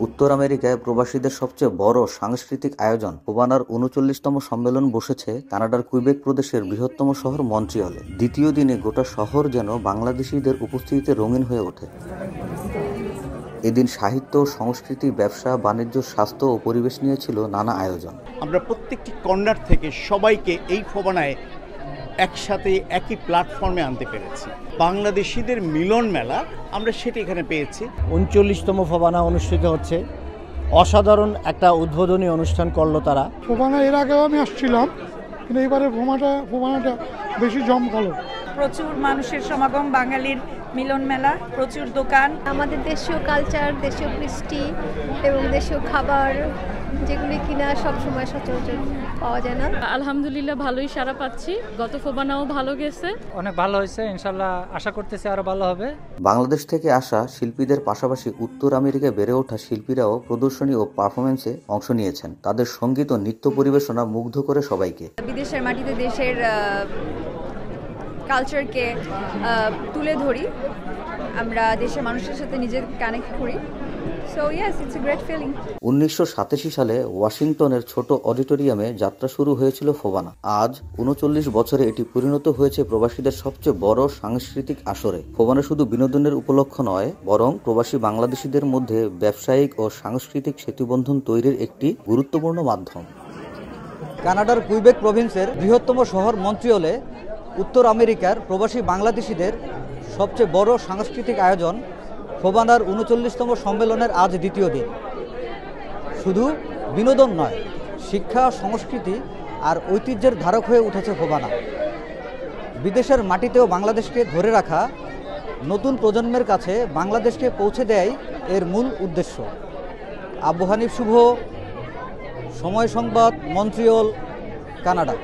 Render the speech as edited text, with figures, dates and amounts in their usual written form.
উত্তর আমেরিকায় প্রবাসীদের সবচেয়ে বড় সাংস্কৃতিক আয়োজন ফোবানার ৩৯তম সম্মেলন বসেছে কানাডার কুইবেক প্রদেশের বৃহত্তম শহর মন্ট্রিয়লে। দ্বিতীয় দিনে গোটা শহর যেন বাংলাদেশিদের উপস্থিতিতে রঙিন হয়ে ওঠে। এদিন সাহিত্য, সংস্কৃতি, ব্যবসা, বাণিজ্য, স্বাস্থ্য ও পরিবেশ নিয়ে ছিল নানা আয়োজন। আমরা প্রত্যেকটি কর্নার থেকে সবাইকে এই ফোবানায় একসাথে একই প্ল্যাটফর্মে আনতে পেরেছি। বাংলাদেশিদের মিলন মেলা আমরা সেটা এখানে পেয়েছি। ৩৯তম ফোবানা অনুষ্ঠিত হচ্ছে। অসাধারণ একটা উদ্বোধনী অনুষ্ঠান করলো তারা। ফোবানা এর আগেও আমি আসছিলাম, কিন্তু এবারে ফোবানাটা বেশি জমকালো। প্রচুর মানুষের সমাগম, বাঙালির মিলন মেলা, প্রচুর দোকান। আমাদের দেশীয় কালচার, দেশীয় কৃষ্টি এবং দেশীয় খাবার যেগুলি কিনা সবসময় সচরাচর পাওয়া যায় না। আলহামদুলিল্লাহ ভালোই সাড়া পাচ্ছি। গত ফোবানাও ভালো গেছে, অনেক ভালো হয়েছে। ইনশাল্লাহ আশা করতেছি আরো ভালো হবে। বাংলাদেশ থেকে আসা শিল্পীদের পাশাপাশি উত্তর আমেরিকায় বেড়ে ওঠা শিল্পীরাও প্রদর্শনী ও পারফরমেন্সে অংশ নিয়েছেন। তাদের সঙ্গীত ও নৃত্য পরিবেশনা মুগ্ধ করে সবাইকে। বিদেশের মাটিতে দেশের কালচারকে তুলে ধরি, আমরা দেশের মানুষের সাথে নিজে কানেক্ট করি। So yes, it's a great feeling. 1987 সালে ওয়াশিংটনের ছোট অডিটোরিয়ামে যাত্রা শুরু হয়েছিল ফোবানা। আজ 39 বছরে এটি পরিণত হয়েছে প্রবাসীদের সবচেয়ে বড় সাংস্কৃতিক আসরে। ফোবানা শুধু বিনোদনের উপলক্ষ নয়, বরং প্রবাসী বাংলাদেশিদের মধ্যে ব্যবসায়িক ও সাংস্কৃতিক সেতুবন্ধন তৈরির একটি গুরুত্বপূর্ণ মাধ্যম। কানাডার কুইবেক প্রভিন্সের বৃহত্তম শহর মন্ট্রিয়লে উত্তর আমেরিকার প্রবাসী বাংলাদেশিদের সবচেয়ে বড় সাংস্কৃতিক আয়োজন ফোবানার ৩৯তম সম্মেলনের আজ দ্বিতীয় দিন। শুধু বিনোদন নয়, শিক্ষা, সংস্কৃতি আর ঐতিহ্যের ধারক হয়ে উঠেছে ফোবানা। বিদেশের মাটিতেও বাংলাদেশকে ধরে রাখা, নতুন প্রজন্মের কাছে বাংলাদেশকে পৌঁছে দেয় এর মূল উদ্দেশ্য। আবু হানিফ শুভ, সময় সংবাদ, মন্ট্রিয়ল, কানাডা।